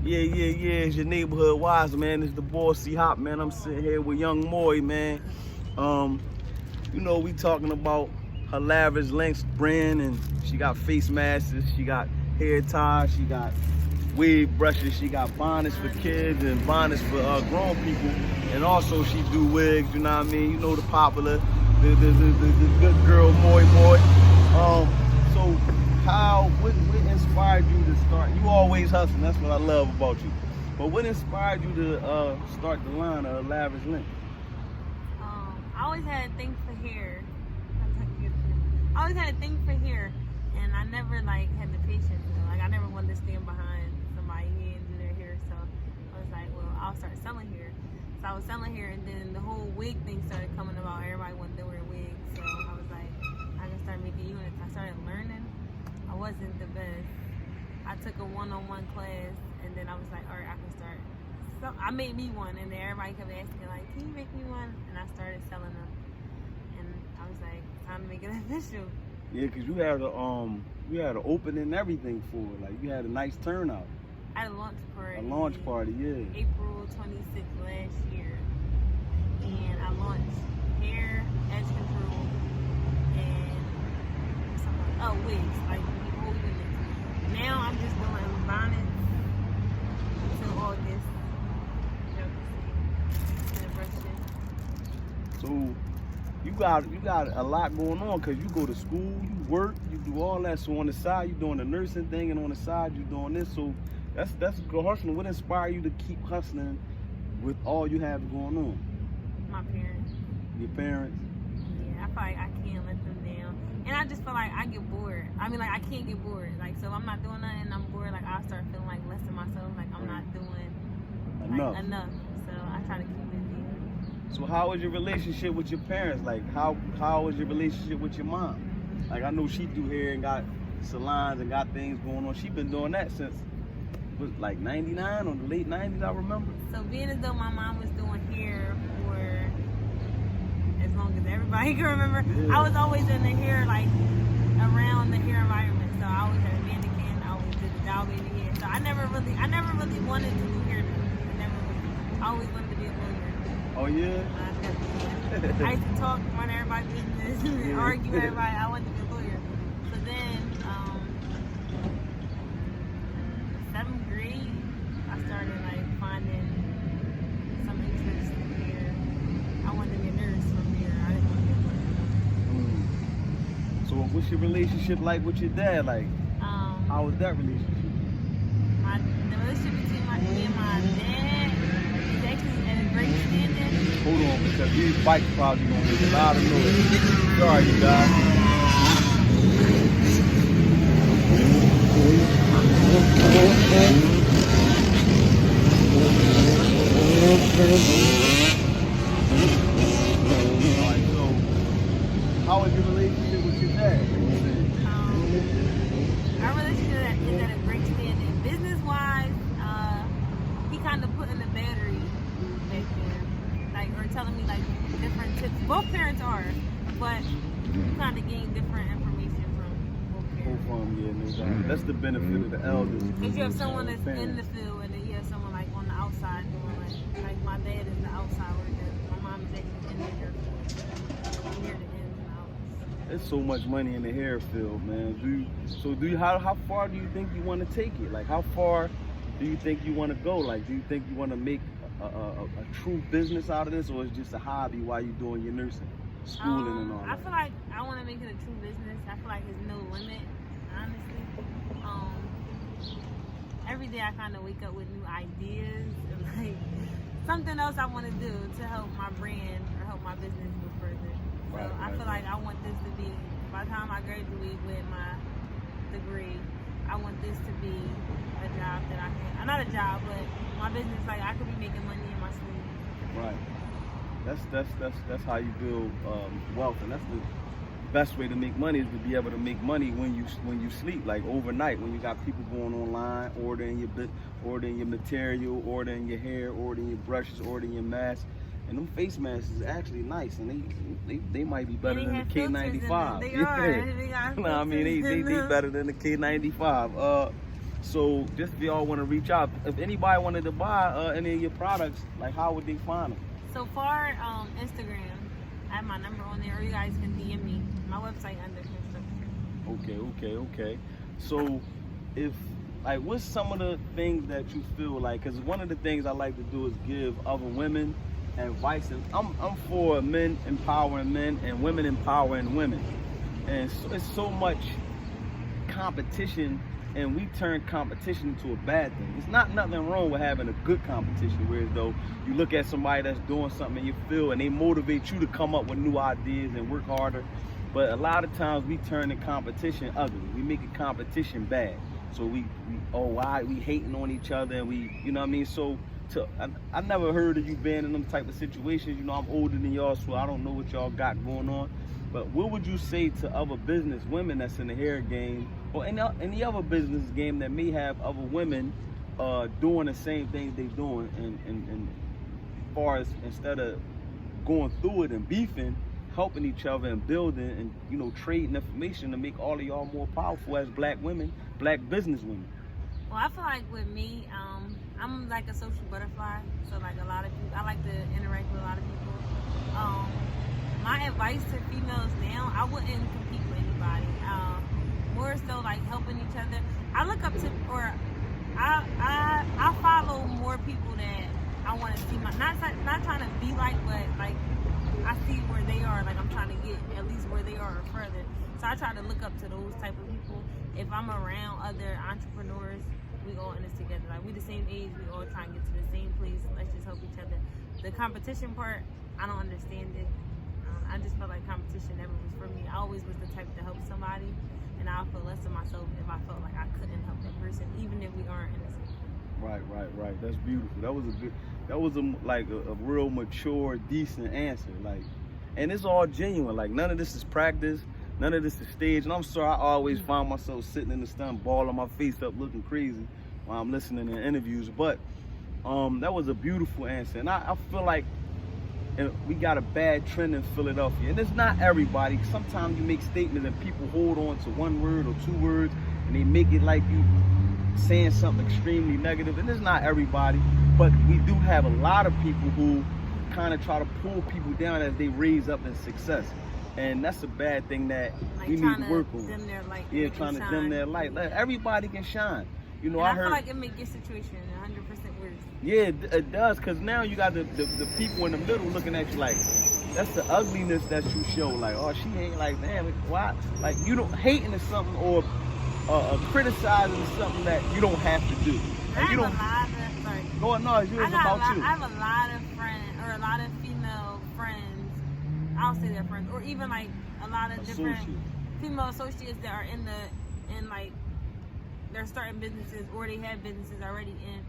It's your neighborhood wise, man. It's the boy C-Hop, man. I'm sitting here with young Moy, man. We talking about her Lavish Links brand, and she got face masks, she got hair ties, she got wig brushes, she got bonnets for kids and bonnets for grown people, and also she do wigs. You know what I mean? You know the popular, the good girl Moy. So what inspired you to start? You always hustling. That's what I love about you. But what inspired you to start the line of Lavish Links? I always had a thing for hair. I always had a thing for hair, and I never had the patience. I never wanted to stand behind somebody and do their hair. So I was like, well, I'll start selling hair. So I was selling hair, and then the whole wig thing started coming about. Everybody wanted to wear wigs, so I was like, I can start making units. I started learning. I wasn't the best. I took a one-on-one class, and then I was like, all right, I can start. So I made me one, and then everybody kept asking, like, can you make me one? And I started selling them, and I was like, time to make it official. Yeah, cause you had an opening and everything for it. Like you had a nice turnout. I had a launch party. A launch party, yeah. April 26th last year, and I launched hair, edge control, and something wigs, like the whole unit. Now I'm just doing bonnets until August. So you got a lot going on because you go to school, you work, you do all that. So on the side you doing the nursing thing, and on the side you doing this. So that's good hustling. What inspired you to keep hustling with all you have going on? My parents. Your parents? Yeah, I feel like I can't let them down. And I just feel like I get bored. I mean, I can't get bored. So if I'm not doing nothing and I'm bored, I'll start feeling less of myself. I'm not doing enough. So I try to keep busy. So how was your relationship with your parents? How was your relationship with your mom? I know she do hair and got salons and got things going on. She been doing that since, 99 or the late 90s, I remember. So being as though my mom was doing hair for as long as everybody can remember, yeah. I was always in the hair, around the hair environment. So I always had a mannequin, I always did the doll baby hair. So I never really wanted to do hair. I always wanted to be a lawyer. Oh yeah? I used to talk, run everybody's business, and argue with everybody. I wanted to be a lawyer. So then, 7th grade, I started finding some interest in hair. I wanted to be a nurse from here. I didn't want to be a lawyer. So what's your relationship like with your dad? How was that relationship? The relationship between me and my dad is actually at a great standing. Hold on, because these bikes probably gonna make a lot of noise. Sorry, you guys. Alright, so how is your relationship with your dad? Our relationship is at a great standing. Business-wise, he kind of put in the battery back there, or telling me different tips. Both parents are, but you kind of gain different information from both parents. Yeah, no doubt. That's the benefit of the elders. Because you have someone that's in the field, and then you have someone on the outside doing my dad is the outside worker. My mom is actually in the hair field. I'm here to ins and outs. There's so much money in the hair field, man. How far do you think you want to take it? How far do you think you want to go? Do you think you want to make a true business out of this, or it's just a hobby while you're doing your nursing, schooling and all that? I feel like I want to make it a true business. I feel like there's no limit, honestly. Every day I kind of wake up with new ideas and something else I want to do to help my brand or help my business go further. So I feel like I want this to be, by the time I graduate with my degree, I want this to be a job that I can, not a job, but my business, I could be making money in my sleep. Right. That's how you build wealth, and that's the best way to make money, is to be able to make money when you sleep, overnight, when you got people going online, ordering your material, ordering your hair, ordering your brushes, ordering your masks. And them face masks is actually nice, and they might be better than the K95. They are. No, I mean they better than the K95. So just if y'all want to reach out, if anybody wanted to buy any of your products, like how would they find them? So far, Instagram, I have my number on there, or you guys can DM me. My website under construction. Okay. So if, like, what's some of the things that you feel like, because one of the things I like to do is give other women advice. And I'm for men empowering men and women empowering women. And so, it's so much competition, and we turn competition into a bad thing. It's not nothing wrong with having a good competition, whereas though you look at somebody that's doing something and you feel, and they motivate you to come up with new ideas and work harder. But a lot of times we turn the competition ugly. We make a competition bad. So we hating on each other, and we, you know what I mean? So I never heard of you being in them type of situations. You know, I'm older than y'all, so I don't know what y'all got going on. But what would you say to other business women that's in the hair game, or any other business game that may have other women doing the same things they doing, and as far as, instead of going through it and beefing, helping each other and building and, you know, trading information to make all of y'all more powerful as black women, black business women? Well, I feel like with me, I'm like a social butterfly. So like a lot of people, I like to interact with a lot of people. My advice to females now, I wouldn't compete with anybody. More so like helping each other. I look up to, or I follow more people that I want to see. Not trying to be like, but like I see where they are. Like I'm trying to get at least where they are or further. So I try to look up to those type of people. If I'm around other entrepreneurs, we all in this together. Like we the same age, we all try and get to the same place. Let's just help each other. The competition part, I don't understand it. I just felt like competition never was for me. I always was the type to help somebody, and I'll feel less of myself if I felt like I couldn't help that person, even if we aren't in the same. Right. That's beautiful. That was a real mature, decent answer. Like, and it's all genuine. Like, none of this is practice. None of this is staged. And I'm sorry, I always find myself sitting in the sun, balling my face up, looking crazy while I'm listening to interviews. But that was a beautiful answer. And I feel like, and we got a bad trend in Philadelphia. And it's not everybody. Sometimes you make statements and people hold on to one word or two words, and they make it like you saying something extremely negative. And it's not everybody. But we do have a lot of people who kind of try to pull people down as they raise up in success. And that's a bad thing that like we need to work on. Dim their light, trying to dim their light. Like, everybody can shine. You know, and I feel like it make your situation 100% worse. Yeah, it does, because now you got the people in the middle looking at you like, that's the ugliness that you show. Like, oh, she ain't, like, damn, why? Like, you don't, hating is something, or criticizing is something that you don't have to do. Like, you don't. Go on, no, it's about you. I have a lot of friends, or a lot of female friends. I'll say they're friends, or even like a lot of different female associates that are in like they're starting businesses, or they have businesses already in.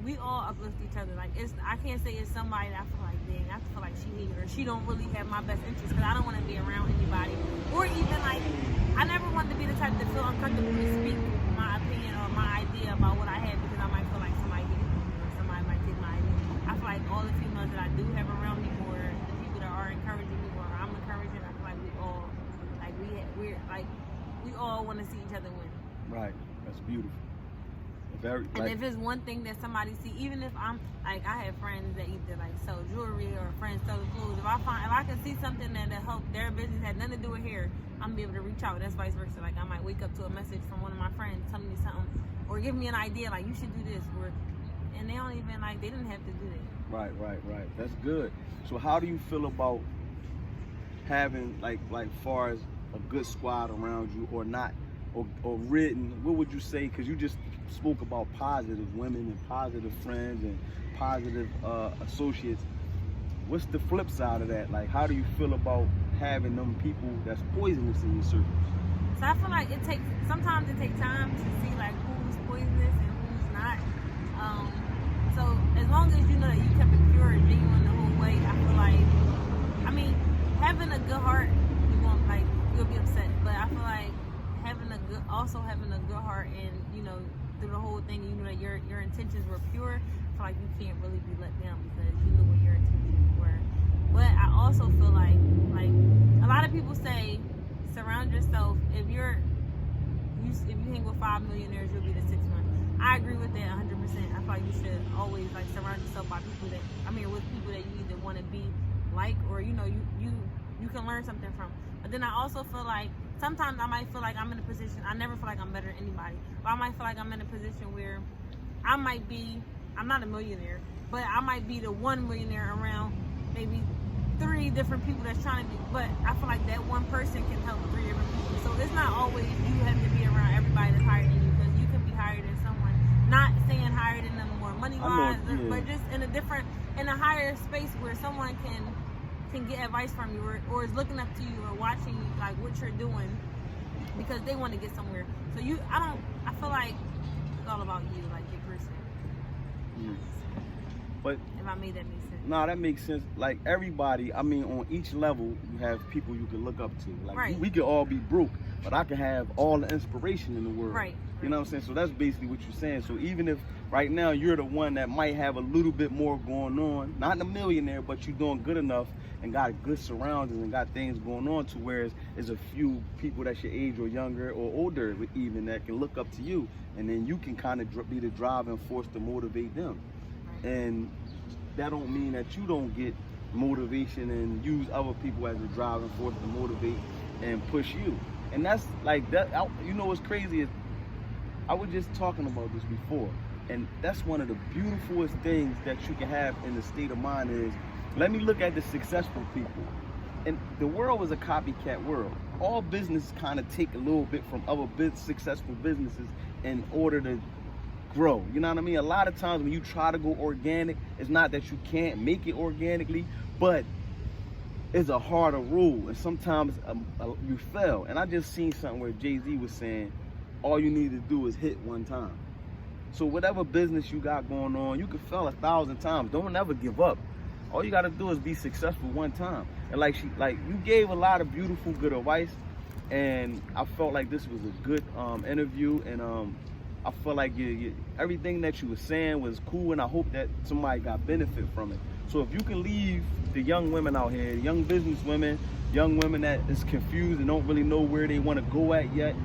We all uplift each other. Like, I can't say it's somebody that I feel like, dang, I feel like she hated, or she don't really have my best interest, because I don't want to be around anybody. Or even like, I never want to be the type to feel uncomfortable to speak my opinion or my idea about what I have, because I might feel like somebody hated me, or somebody might take my idea. I feel like all the females that I do have around me, or the people that are encouraging me, or I'm encouraging, I feel like we all, like we all want to see each other win. Right. That's beautiful. And if it's one thing that somebody see, even if I'm like, I have friends that either like sell jewelry, or friends sell clothes. If I can see something that help their business, had nothing to do with hair, I'm gonna be able to reach out. That's vice versa. Like, I might wake up to a message from one of my friends telling me something, or give me an idea, like, you should do this, and they don't even, like, they didn't have to do that. Right. That's good. So how do you feel about having like far as a good squad around you, or not? Or written, what would you say? Because you just spoke about positive women and positive friends and positive associates. What's the flip side of that? Like, how do you feel about having them people that's poisonous in your circles? So I feel like sometimes it takes time to see like who's poisonous and who's not. So as long as you know that you kept it pure and genuine the whole way, I feel like, I mean, having a good heart, you'll be upset, but I feel like having a good heart, and you know, through the whole thing, you know that your intentions were pure, I feel like you can't really be let down, because you knew what your intentions were. But I also feel like a lot of people say, surround yourself. If you hang with 5 millionaires, you'll be the 6th one. I agree with that 100%. I feel like you should always like surround yourself by people that, with people that you either want to be like, or you can learn something from. But then I also feel like sometimes I might feel like I'm in a position, I never feel like I'm better than anybody, but I might feel like I'm in a position where I'm not a millionaire, but I might be the one millionaire around maybe 3 different people that's trying to be, but I feel like that one person can help 3 different people. So it's not always you have to be around everybody that's higher than you, because you can be higher than someone, not saying higher than them more money wise, but just in a higher space where someone can get advice from you, or is looking up to you, or watching you, like what you're doing, because they want to get somewhere. So I feel like it's all about you, like your person. But if I made that make sense. No, that makes sense. Like everybody, on each level, you have people you can look up to. Like we could all be broke, but I can have all the inspiration in the world. Right. You know what I'm saying? So that's basically what you're saying. So even if right now you're the one that might have a little bit more going on, not a millionaire, but you're doing good enough and got good surroundings and got things going on to where there's a few people that's your age or younger or older even that can look up to you, and then you can kind of be the driving force to motivate them. And that don't mean that you don't get motivation and use other people as a driving force to motivate and push you. And that's like that. You know what's crazy is I was just talking about this before, and that's one of the beautifulest things that you can have in the state of mind is, let me look at the successful people. And the world is a copycat world. All businesses kind of take a little bit from other successful businesses in order to grow. You know what I mean? A lot of times when you try to go organic, it's not that you can't make it organically, but it's a harder rule, and sometimes you fail. And I just seen something where Jay-Z was saying, all you need to do is hit one time. So whatever business you got going on, you can fail 1,000 times. Don't ever give up. All you got to do is be successful one time. And you gave a lot of beautiful, good advice, and I felt like this was a good interview, and I felt like everything that you were saying was cool, and I hope that somebody got benefit from it. So if you can leave the young women out here, young business women, young women that is confused and don't really know where they want to go at yet,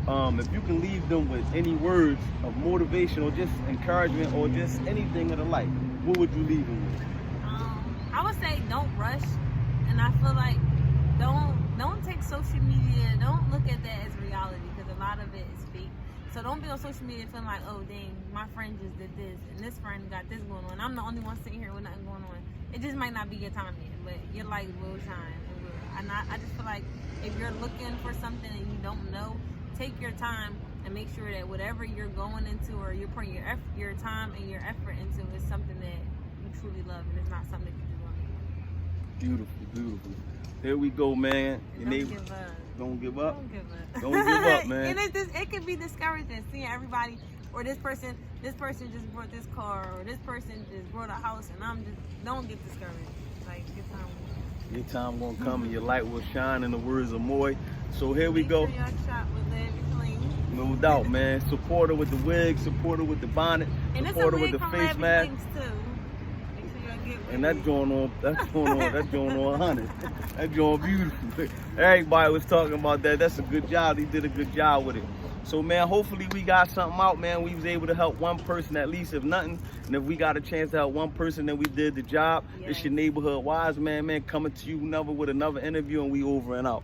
if you can leave them with any words of motivation or just encouragement or just anything of the like, what would you leave them with? I would say don't rush, and I feel like don't take social media, don't look at that as reality, because a lot of it is fake. So don't be on social media feeling like, oh dang, my friend just did this, and this friend got this going on. I'm the only one sitting here with nothing going on. It just might not be your time yet, but your light will shine. And I just feel like if you're looking for something and you don't know, take your time and make sure that whatever you're going into or you're putting your time and your effort into is something that you truly love, and it's not something that you do on it. Beautiful, beautiful. Here we go, man. Don't give up. Don't give up. Don't give up. Don't give up, man. And it can be discouraging seeing everybody, or this person just brought this car, or this person just brought a house, and don't get discouraged. Like, your time gonna come and your light will shine, in the words of Moy. So here we go. Make sure y'all shop with lavish. No doubt, man. Support her with the wig, support her with the bonnet, and support her with the face mask. And that's going on 100. That's going beautiful. Everybody was talking about that. That's a good job. He did a good job with it. So, man, hopefully we got something out, man. We was able to help one person at least, if nothing. And if we got a chance to help one person, then we did the job. Yes. It's your neighborhood wise man, coming to you with another interview, and we over and out.